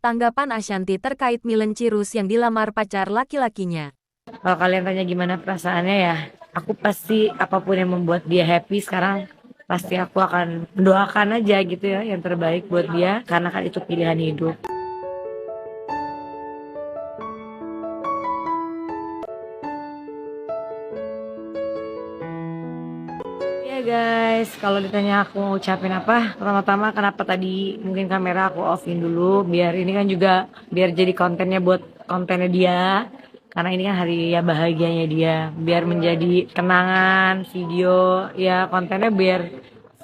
Tanggapan Ashanti terkait Milen Cirus yang dilamar pacar laki-lakinya. Kalau kalian tanya gimana perasaannya ya, aku pasti apapun yang membuat dia happy sekarang, pasti aku akan mendoakan aja gitu ya yang terbaik buat dia, karena kan itu pilihan hidup. Ya guys, kalau ditanya aku mau ucapin apa, pertama-tama kenapa tadi mungkin kamera aku offin dulu, biar ini kan juga biar jadi kontennya buat kontennya dia, karena ini kan hari ya bahagianya dia, biar menjadi kenangan video ya kontennya biar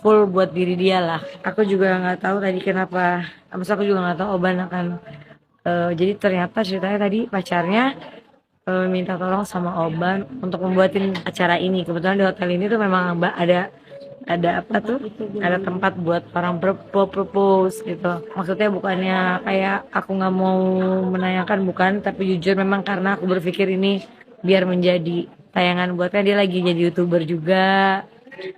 full buat diri dia lah. Aku juga nggak tahu tadi kenapa, maksud aku juga nggak tahu Oban akan jadi ternyata ceritanya tadi pacarnya minta tolong sama Oban untuk membuatin acara ini. Kebetulan di hotel ini tuh memang ada apa tuh? Ada tempat buat orang propose gitu. Maksudnya bukannya kayak aku nggak mau menayangkan, bukan, tapi jujur memang karena aku berpikir ini biar menjadi tayangan buatnya, dia lagi jadi YouTuber juga.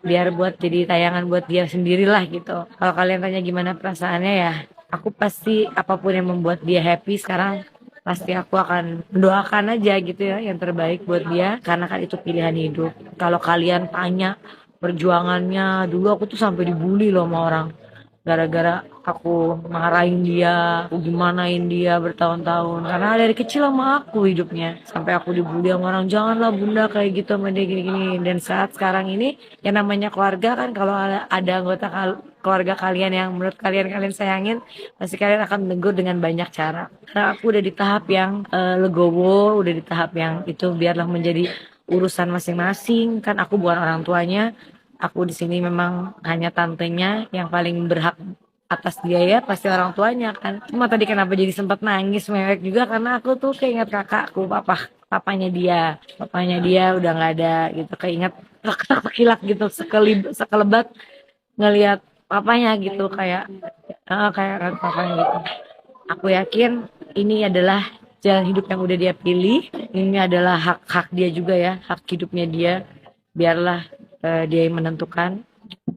Biar buat jadi tayangan buat dia sendirilah gitu. Kalau kalian tanya gimana perasaannya ya, aku pasti apapun yang membuat dia happy sekarang, pasti aku akan mendoakan aja gitu ya yang terbaik buat dia, karena kan itu pilihan hidup. Kalau kalian tanya perjuangannya, dulu aku tuh sampai dibully loh sama orang gara-gara aku marahin dia, aku gimanain dia bertahun-tahun, karena dari kecil sama aku hidupnya, sampai aku dibully sama orang, janganlah bunda kayak gitu sama dia gini-gini. Dan saat sekarang ini yang namanya keluarga kan, kalau ada anggota keluarga kalian yang menurut kalian sayangin, pasti kalian akan menegur dengan banyak cara. Karena aku udah di tahap yang legowo, udah di tahap yang itu biarlah menjadi urusan masing-masing, kan aku bukan orang tuanya. Aku di sini memang hanya tantenya, yang paling berhak atas dia ya pasti orang tuanya kan. Cuma tadi kenapa jadi sempat nangis mewek juga, karena aku tuh keinget kakakku, papanya dia udah nggak ada gitu, keinget kilat gitu, sekelebat ngelihat papanya gitu, kayak kayak papanya gitu. Aku yakin ini adalah jalan hidup yang udah dia pilih. Ini adalah hak-hak dia juga ya, hak hidupnya dia. Biarlah dia yang menentukan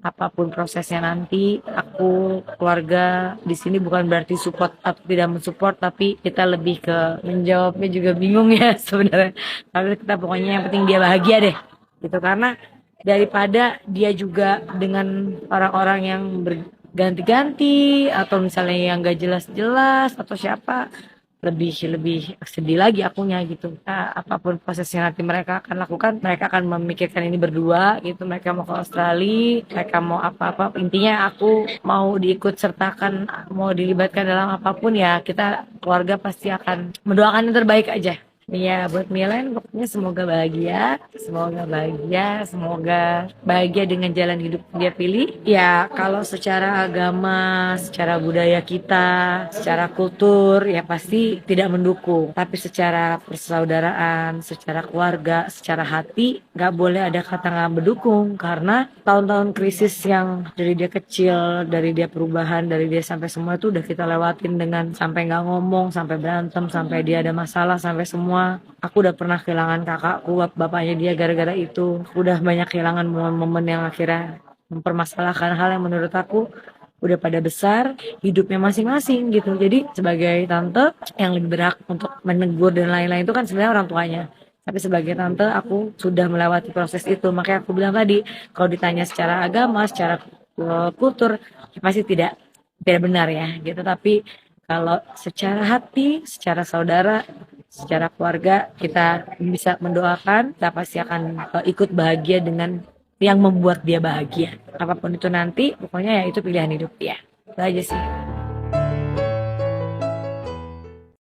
apapun prosesnya nanti. Aku keluarga di sini bukan berarti support atau tidak mensupport, tapi kita lebih ke menjawabnya juga bingung ya sebenarnya. Tapi kita pokoknya yang penting dia bahagia deh. Gitu, karena daripada dia juga dengan orang-orang yang berganti-ganti, atau misalnya yang gak jelas-jelas atau siapa, lebih lebih sedih lagi akunya gitu. Nah, apapun prosesnya nanti mereka akan lakukan, mereka akan memikirkan ini berdua gitu. Mereka mau ke Australia, mereka mau apa-apa, intinya aku mau diikut sertakan, mau dilibatkan dalam apapun ya, kita keluarga pasti akan mendoakan yang terbaik aja. Iya, buat Milen pokoknya semoga bahagia dengan jalan hidup dia pilih. Ya, kalau secara agama, secara budaya kita, secara kultur, ya pasti tidak mendukung. Tapi secara persaudaraan, secara keluarga, secara hati, nggak boleh ada kata nggak mendukung. Karena tahun-tahun krisis yang dari dia kecil, dari dia perubahan, dari dia sampai semua itu udah kita lewatin dengan sampai nggak ngomong, sampai berantem, sampai dia ada masalah, sampai semua. Aku udah pernah kehilangan kakakku, bapaknya dia gara-gara itu. Aku udah banyak kehilangan momen-momen yang akhirnya mempermasalahkan hal yang menurut aku udah pada besar, hidupnya masing-masing gitu. Jadi sebagai tante yang lebih berhak untuk menegur dan lain-lain itu kan sebenarnya orang tuanya. Tapi sebagai tante aku sudah melewati proses itu. Makanya aku bilang tadi, kalau ditanya secara agama, secara kultur, ya pasti tidak benar ya gitu. Tapi kalau secara hati, secara saudara, secara keluarga, kita bisa mendoakan, kita pasti akan ikut bahagia dengan yang membuat dia bahagia. Apapun itu nanti, pokoknya ya itu pilihan hidup dia. Itu aja sih.